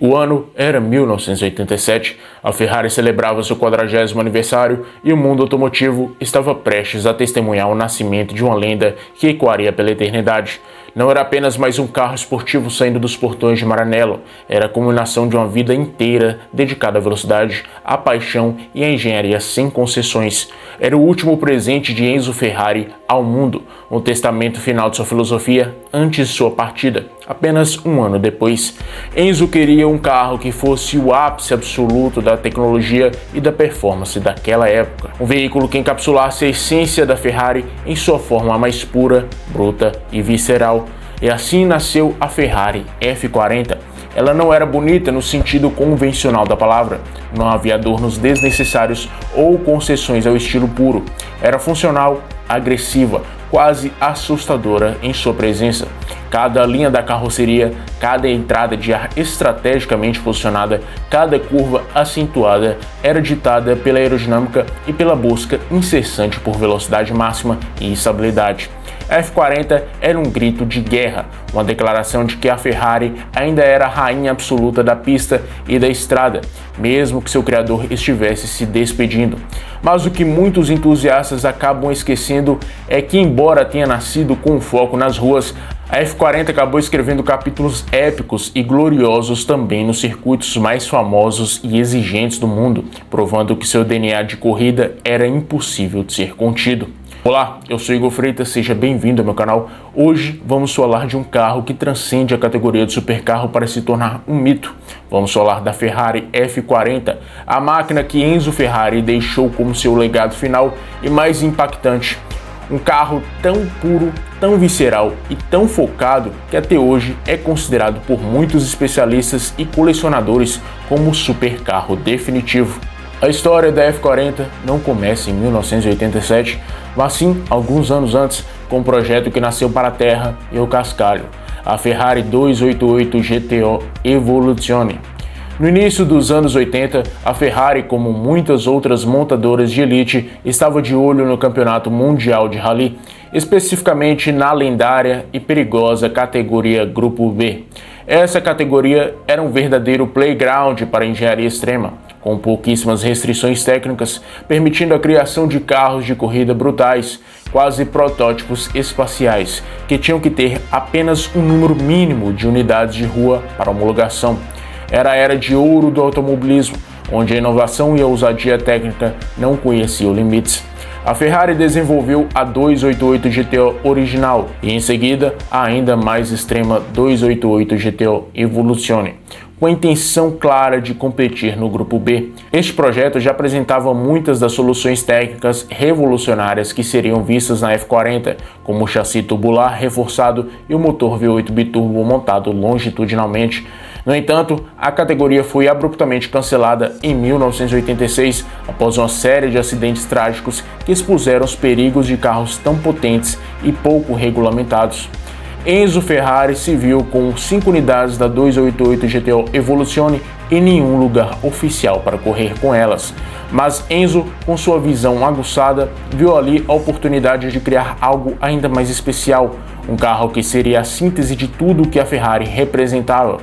O ano era 1987, a Ferrari celebrava seu 40º aniversário e o mundo automotivo estava prestes a testemunhar o nascimento de uma lenda que ecoaria pela eternidade. Não era apenas mais um carro esportivo saindo dos portões de Maranello, era a culminação de uma vida inteira dedicada à velocidade, à paixão e à engenharia sem concessões. Era o último presente de Enzo Ferrari ao mundo, um testamento final de sua filosofia antes de sua partida. Apenas um ano depois, Enzo queria um carro que fosse o ápice absoluto da tecnologia e da performance daquela época. Um veículo que encapsulasse a essência da Ferrari em sua forma mais pura, bruta e visceral. E assim nasceu a Ferrari F40. Ela não era bonita no sentido convencional da palavra, não havia adornos desnecessários ou concessões ao estilo puro. Era funcional, agressiva, quase assustadora em sua presença. Cada linha da carroceria, cada entrada de ar estrategicamente posicionada, cada curva acentuada era ditada pela aerodinâmica e pela busca incessante por velocidade máxima e estabilidade. A F40 era um grito de guerra, uma declaração de que a Ferrari ainda era a rainha absoluta da pista e da estrada, mesmo que seu criador estivesse se despedindo. Mas o que muitos entusiastas acabam esquecendo é que, embora tenha nascido com foco nas ruas, a F40 acabou escrevendo capítulos épicos e gloriosos também nos circuitos mais famosos e exigentes do mundo, provando que seu DNA de corrida era impossível de ser contido. Olá, eu sou Igor Freitas, seja bem-vindo ao meu canal. Hoje vamos falar de um carro que transcende a categoria de supercarro para se tornar um mito. Vamos falar da Ferrari F40, a máquina que Enzo Ferrari deixou como seu legado final e mais impactante. Um carro tão puro, tão visceral e tão focado que até hoje é considerado por muitos especialistas e colecionadores como o supercarro definitivo. A história da F40 não começa em 1987, mas sim alguns anos antes, com um projeto que nasceu para a terra e o cascalho, a Ferrari 288 GTO Evoluzione. No início dos anos 80, a Ferrari, como muitas outras montadoras de elite, estava de olho no Campeonato Mundial de Rally, especificamente na lendária e perigosa categoria Grupo B. Essa categoria era um verdadeiro playground para a engenharia extrema, com pouquíssimas restrições técnicas, permitindo a criação de carros de corrida brutais, quase protótipos espaciais, que tinham que ter apenas um número mínimo de unidades de rua para homologação. Era a era de ouro do automobilismo, onde a inovação e a ousadia técnica não conheciam limites. A Ferrari desenvolveu a 288 GTO original e, em seguida, a ainda mais extrema 288 GTO Evoluzione, com a intenção clara de competir no Grupo B. Este projeto já apresentava muitas das soluções técnicas revolucionárias que seriam vistas na F40, como o chassi tubular reforçado e o motor V8 biturbo montado longitudinalmente. No entanto, a categoria foi abruptamente cancelada em 1986, após uma série de acidentes trágicos que expuseram os perigos de carros tão potentes e pouco regulamentados. Enzo Ferrari se viu com 5 unidades da 288 GTO Evoluzione e nenhum lugar oficial para correr com elas. Mas Enzo, com sua visão aguçada, viu ali a oportunidade de criar algo ainda mais especial, um carro que seria a síntese de tudo o que a Ferrari representava.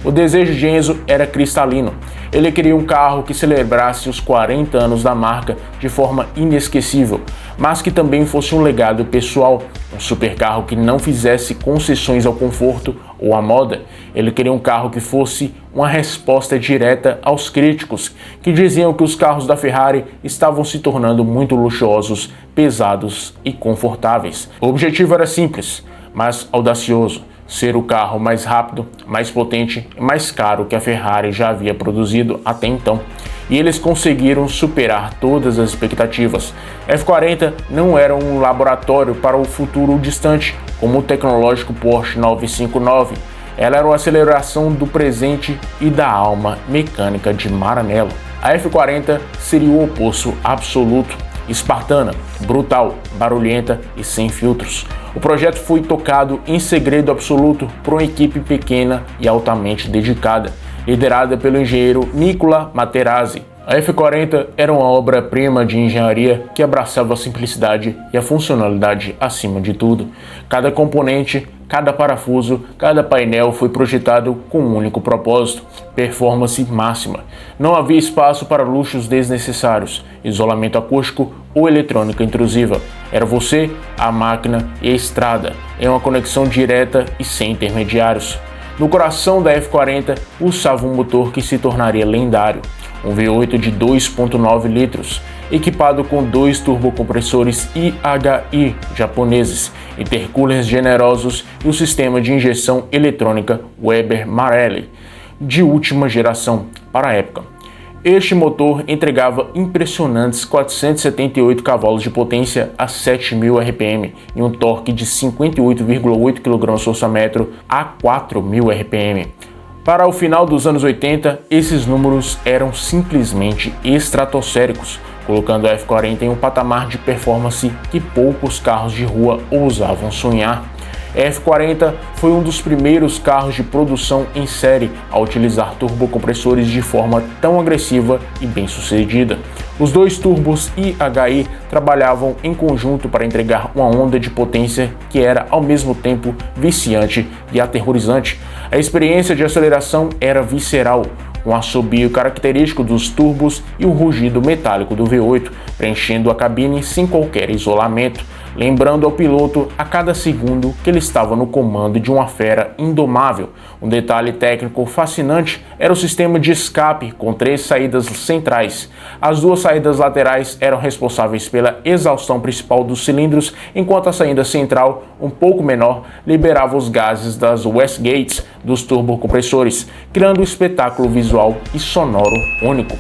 O desejo de Enzo era cristalino. Ele queria um carro que celebrasse os 40 anos da marca de forma inesquecível, mas que também fosse um legado pessoal, um supercarro que não fizesse concessões ao conforto ou à moda. Ele queria um carro que fosse uma resposta direta aos críticos, que diziam que os carros da Ferrari estavam se tornando muito luxuosos, pesados e confortáveis. O objetivo era simples, mas audacioso: ser o carro mais rápido, mais potente e mais caro que a Ferrari já havia produzido até então. E eles conseguiram superar todas as expectativas. A F40 não era um laboratório para o futuro distante, como o tecnológico Porsche 959. Ela era uma aceleração do presente e da alma mecânica de Maranello. A F40 seria o oposto absoluto: espartana, brutal, barulhenta e sem filtros. O projeto foi tocado em segredo absoluto por uma equipe pequena e altamente dedicada, liderada pelo engenheiro Nicola Materazzi. A F40 era uma obra-prima de engenharia que abraçava a simplicidade e a funcionalidade acima de tudo. Cada componente, cada parafuso, cada painel foi projetado com um único propósito: performance máxima. Não havia espaço para luxos desnecessários, isolamento acústico ou eletrônica intrusiva. Era você, a máquina e a estrada, em uma conexão direta e sem intermediários. No coração da F40 pulsava um motor que se tornaria lendário. Um V8 de 2,9 litros, equipado com 2 turbocompressores IHI japoneses, intercoolers generosos e um sistema de injeção eletrônica Weber Marelli de última geração para a época. Este motor entregava impressionantes 478 cavalos de potência a 7.000 RPM e um torque de 58,8 kgfm a 4.000 RPM. Para o final dos anos 80, esses números eram simplesmente estratosféricos, colocando a F40 em um patamar de performance que poucos carros de rua ousavam sonhar. A F40 foi um dos primeiros carros de produção em série a utilizar turbocompressores de forma tão agressiva e bem-sucedida. Os dois turbos IHI trabalhavam em conjunto para entregar uma onda de potência que era ao mesmo tempo viciante e aterrorizante. A experiência de aceleração era visceral, um assobio característico dos turbos e o rugido metálico do V8, preenchendo a cabine sem qualquer isolamento, lembrando ao piloto a cada segundo que ele estava no comando de uma fera indomável. Um detalhe técnico fascinante era o sistema de escape com 3 saídas centrais. As 2 saídas laterais eram responsáveis pela exaustão principal dos cilindros, enquanto a saída central, um pouco menor, liberava os gases das wastegates dos turbocompressores, criando um espetáculo visual e sonoro único.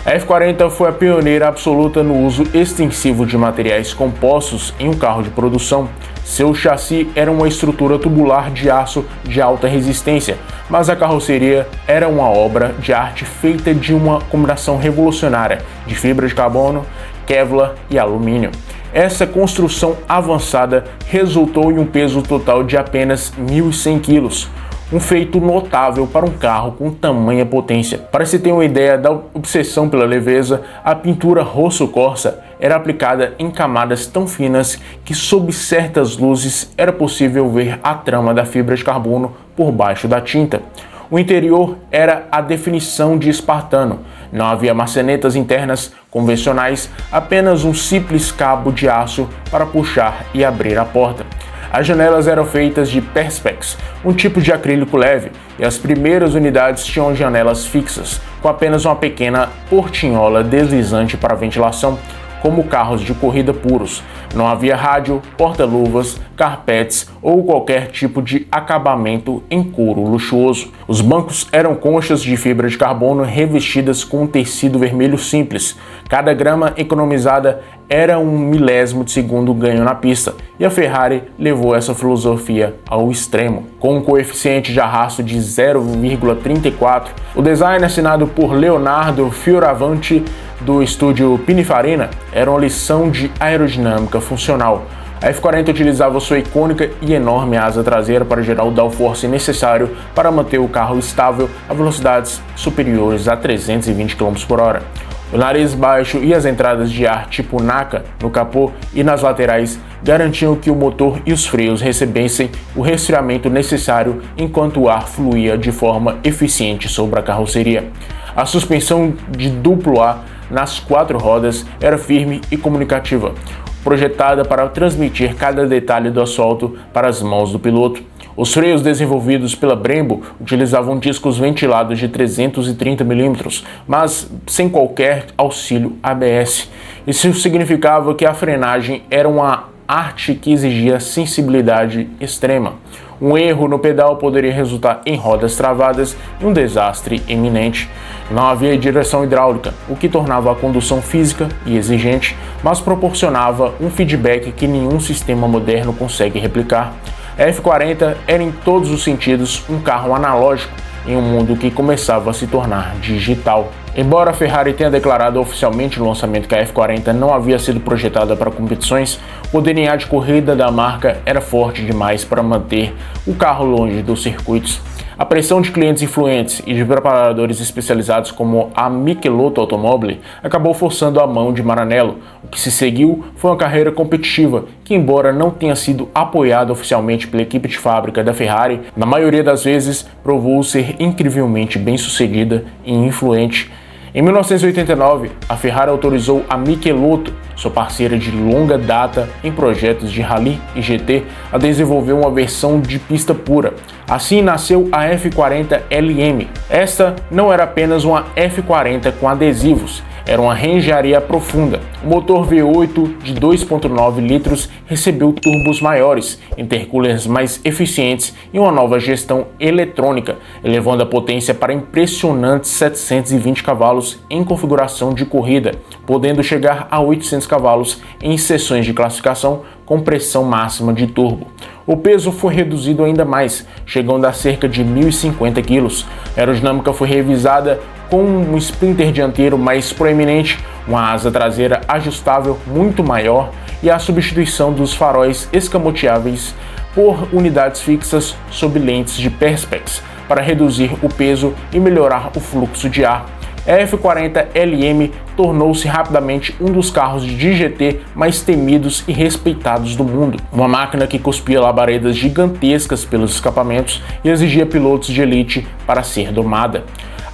A F40 foi a pioneira absoluta no uso extensivo de materiais compostos em um carro de produção. Seu chassi era uma estrutura tubular de aço de alta resistência, mas a carroceria era uma obra de arte feita de uma combinação revolucionária de fibra de carbono, Kevlar e alumínio. Essa construção avançada resultou em um peso total de apenas 1.100 kg. Um feito notável para um carro com tamanha potência. Para se ter uma ideia da obsessão pela leveza, a pintura Rosso Corsa era aplicada em camadas tão finas que, sob certas luzes, era possível ver a trama da fibra de carbono por baixo da tinta. O interior era a definição de espartano. Não havia maçanetas internas convencionais, apenas um simples cabo de aço para puxar e abrir a porta. As janelas eram feitas de perspex, um tipo de acrílico leve, e as primeiras unidades tinham janelas fixas, com apenas uma pequena portinhola deslizante para ventilação, como carros de corrida puros. Não havia rádio, porta-luvas, carpetes ou qualquer tipo de acabamento em couro luxuoso. Os bancos eram conchas de fibra de carbono revestidas com um tecido vermelho simples. Cada grama economizada era um milésimo de segundo ganho na pista, e a Ferrari levou essa filosofia ao extremo. Com um coeficiente de arrasto de 0,34, o design assinado por Leonardo Fioravanti do estúdio Pininfarina era uma lição de aerodinâmica funcional. A F40 utilizava sua icônica e enorme asa traseira para gerar o downforce necessário para manter o carro estável a velocidades superiores a 320 km/h. O nariz baixo e as entradas de ar tipo NACA no capô e nas laterais garantiam que o motor e os freios recebessem o resfriamento necessário enquanto o ar fluía de forma eficiente sobre a carroceria. A suspensão de duplo A nas 4 rodas era firme e comunicativa, projetada para transmitir cada detalhe do asfalto para as mãos do piloto. Os freios desenvolvidos pela Brembo utilizavam discos ventilados de 330 mm, mas sem qualquer auxílio ABS. Isso significava que a frenagem era uma arte que exigia sensibilidade extrema. Um erro no pedal poderia resultar em rodas travadas e um desastre iminente. Não havia direção hidráulica, o que tornava a condução física e exigente, mas proporcionava um feedback que nenhum sistema moderno consegue replicar. A F40 era em todos os sentidos um carro analógico em um mundo que começava a se tornar digital. Embora a Ferrari tenha declarado oficialmente no lançamento que a F40 não havia sido projetada para competições, o DNA de corrida da marca era forte demais para manter o carro longe dos circuitos. A pressão de clientes influentes e de preparadores especializados como a Michelotto Automobile acabou forçando a mão de Maranello. O que se seguiu foi uma carreira competitiva que, embora não tenha sido apoiada oficialmente pela equipe de fábrica da Ferrari, na maioria das vezes provou ser incrivelmente bem-sucedida e influente. Em 1989, a Ferrari autorizou a Michelotto, sua parceira de longa data em projetos de rally e GT, a desenvolver uma versão de pista pura. Assim nasceu a F40 LM. Esta não era apenas uma F40 com adesivos, era uma reengenharia profunda. O motor V8 de 2,9 litros recebeu turbos maiores, intercoolers mais eficientes e uma nova gestão eletrônica, elevando a potência para impressionantes 720 cavalos em configuração de corrida, podendo chegar a 800 cavalos em sessões de classificação com pressão máxima de turbo. O peso foi reduzido ainda mais, chegando a cerca de 1.050 kg. A aerodinâmica foi revisada com um splinter dianteiro mais proeminente, uma asa traseira ajustável muito maior e a substituição dos faróis escamoteáveis por unidades fixas sob lentes de perspex para reduzir o peso e melhorar o fluxo de ar. A F40 LM tornou-se rapidamente um dos carros de GT mais temidos e respeitados do mundo. Uma máquina que cuspia labaredas gigantescas pelos escapamentos e exigia pilotos de elite para ser domada.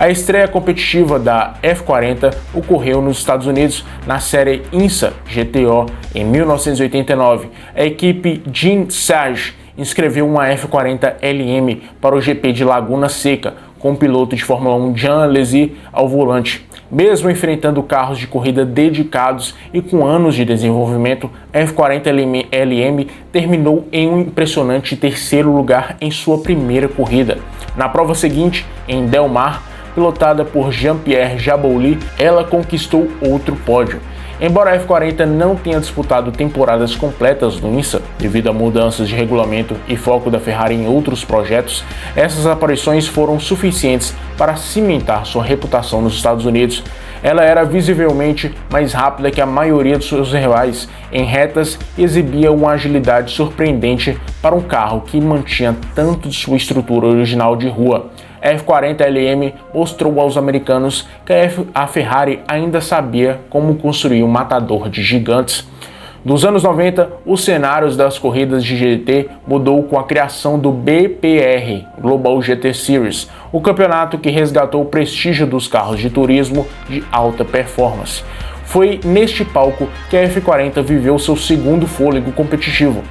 A estreia competitiva da F40 ocorreu nos Estados Unidos na série INSA GTO em 1989. A equipe Jean Sage inscreveu uma F40 LM para o GP de Laguna Seca, com o piloto de Fórmula 1 Jean Alesi ao volante. Mesmo enfrentando carros de corrida dedicados e com anos de desenvolvimento, a F40 LM terminou em um impressionante terceiro lugar em sua primeira corrida. Na prova seguinte, em Del Mar, pilotada por Jean-Pierre Jabouille, ela conquistou outro pódio. Embora a F40 não tenha disputado temporadas completas no INSA, devido a mudanças de regulamento e foco da Ferrari em outros projetos, essas aparições foram suficientes para cimentar sua reputação nos Estados Unidos. Ela era visivelmente mais rápida que a maioria de seus rivais em retas e exibia uma agilidade surpreendente para um carro que mantinha tanto de sua estrutura original de rua. A F40 LM mostrou aos americanos que a Ferrari ainda sabia como construir um matador de gigantes. Dos anos 90, os cenários das corridas de GT mudou com a criação do BPR, Global GT Series, o campeonato que resgatou o prestígio dos carros de turismo de alta performance. Foi neste palco que a F40 viveu seu segundo fôlego competitivo.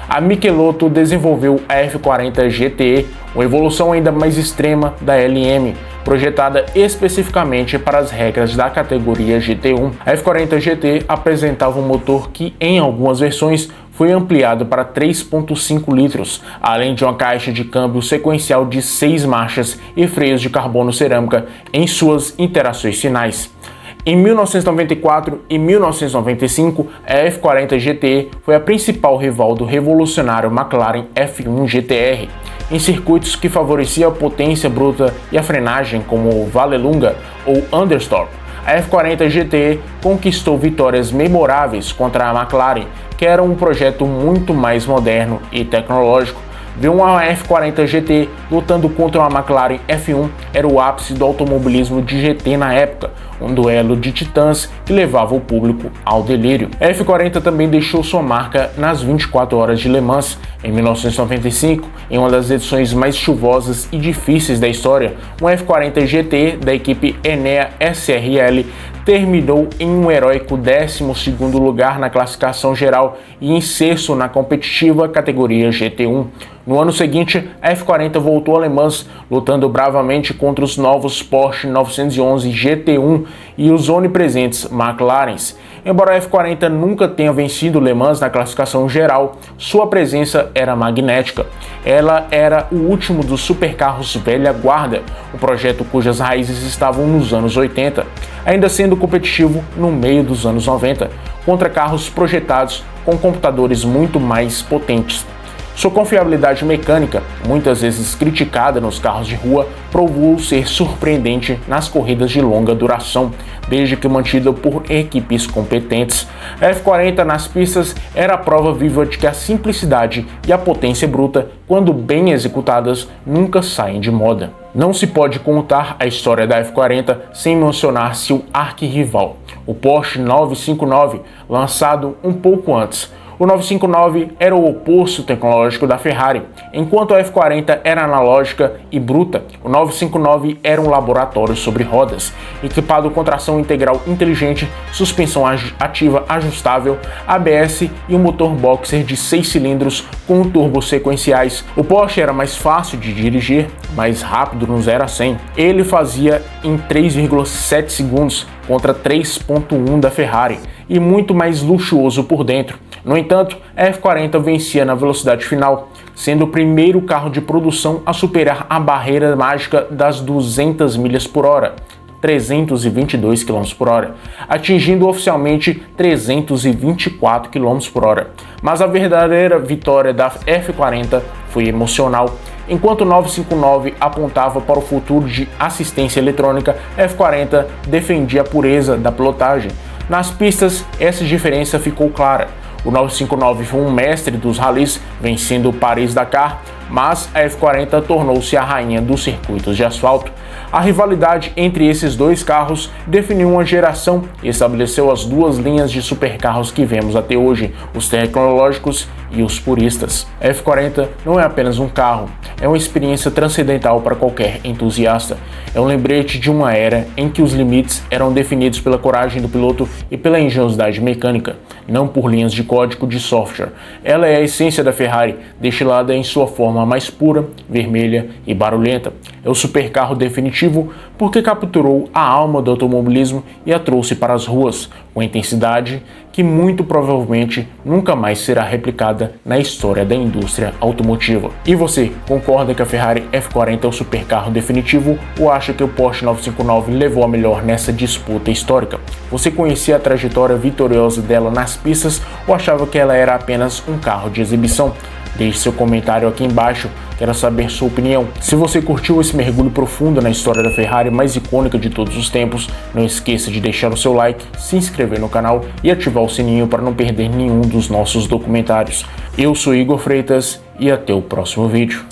A Michelotto desenvolveu a F40 GTE, uma evolução ainda mais extrema da LM, projetada especificamente para as regras da categoria GT1. A F40 GT apresentava um motor que, em algumas versões, foi ampliado para 3,5 litros, além de uma caixa de câmbio sequencial de 6 marchas e freios de carbono cerâmica em suas interações finais. Em 1994 e 1995, a F40 GT foi a principal rival do revolucionário McLaren F1 GTR, em circuitos que favoreciam a potência bruta e a frenagem, como o Vallelunga ou Understorp. A F40 GT conquistou vitórias memoráveis contra a McLaren, que era um projeto muito mais moderno e tecnológico. Ver uma F40 GT lutando contra uma McLaren F1 era o ápice do automobilismo de GT na época, um duelo de titãs que levava o público ao delírio. A F40 também deixou sua marca nas 24 horas de Le Mans. Em 1995, em uma das edições mais chuvosas e difíceis da história, um F40 GT da equipe Enea SRL terminou em um heróico 12º lugar na classificação geral e em sexto na competitiva categoria GT1. No ano seguinte, a F40 voltou a Le Mans, lutando bravamente contra os novos Porsche 911 GT1 e os onipresentes McLarens. Embora a F40 nunca tenha vencido Le Mans na classificação geral, sua presença era magnética. Ela era o último dos supercarros velha guarda, um projeto cujas raízes estavam nos anos 80, ainda sendo competitivo no meio dos anos 90, contra carros projetados com computadores muito mais potentes. Sua confiabilidade mecânica, muitas vezes criticada nos carros de rua, provou ser surpreendente nas corridas de longa duração, desde que mantida por equipes competentes. A F40 nas pistas era a prova viva de que a simplicidade e a potência bruta, quando bem executadas, nunca saem de moda. Não se pode contar a história da F40 sem mencionar seu arquirrival, o Porsche 959, lançado um pouco antes. O 959 era o oposto tecnológico da Ferrari. Enquanto a F40 era analógica e bruta, o 959 era um laboratório sobre rodas, equipado com tração integral inteligente, suspensão ativa ajustável, ABS e um motor boxer de 6 cilindros com turbos sequenciais. O Porsche era mais fácil de dirigir, mais rápido no 0 a 100. Ele fazia em 3,7 segundos contra 3,1 da Ferrari e muito mais luxuoso por dentro. No entanto, a F40 vencia na velocidade final, sendo o primeiro carro de produção a superar a barreira mágica das 200 milhas por hora, 322 km por hora, atingindo oficialmente 324 km por hora. Mas a verdadeira vitória da F40 foi emocional. Enquanto o 959 apontava para o futuro de assistência eletrônica, a F40 defendia a pureza da pilotagem. Nas pistas, essa diferença ficou clara. O 959 foi um mestre dos rallies, vencendo o Paris-Dakar, mas a F40 tornou-se a rainha dos circuitos de asfalto. A rivalidade entre esses dois carros definiu uma geração e estabeleceu as duas linhas de supercarros que vemos até hoje, os tecnológicos e os puristas. A F40 não é apenas um carro, é uma experiência transcendental para qualquer entusiasta. É um lembrete de uma era em que os limites eram definidos pela coragem do piloto e pela engenhosidade mecânica, não por linhas de código de software. Ela é a essência da Ferrari, destilada em sua forma mais pura, vermelha e barulhenta. É o supercarro definitivo porque capturou a alma do automobilismo e a trouxe para as ruas, com intensidade que muito provavelmente nunca mais será replicada na história da indústria automotiva. E você, concorda que a Ferrari F40 é o supercarro definitivo ou acha que o Porsche 959 levou a melhor nessa disputa histórica? Você conhecia a trajetória vitoriosa dela nas pistas ou achava que ela era apenas um carro de exibição? Deixe seu comentário aqui embaixo, quero saber sua opinião. Se você curtiu esse mergulho profundo na história da Ferrari mais icônica de todos os tempos, não esqueça de deixar o seu like, se inscrever no canal e ativar o sininho para não perder nenhum dos nossos documentários. Eu sou Igor Freitas e até o próximo vídeo.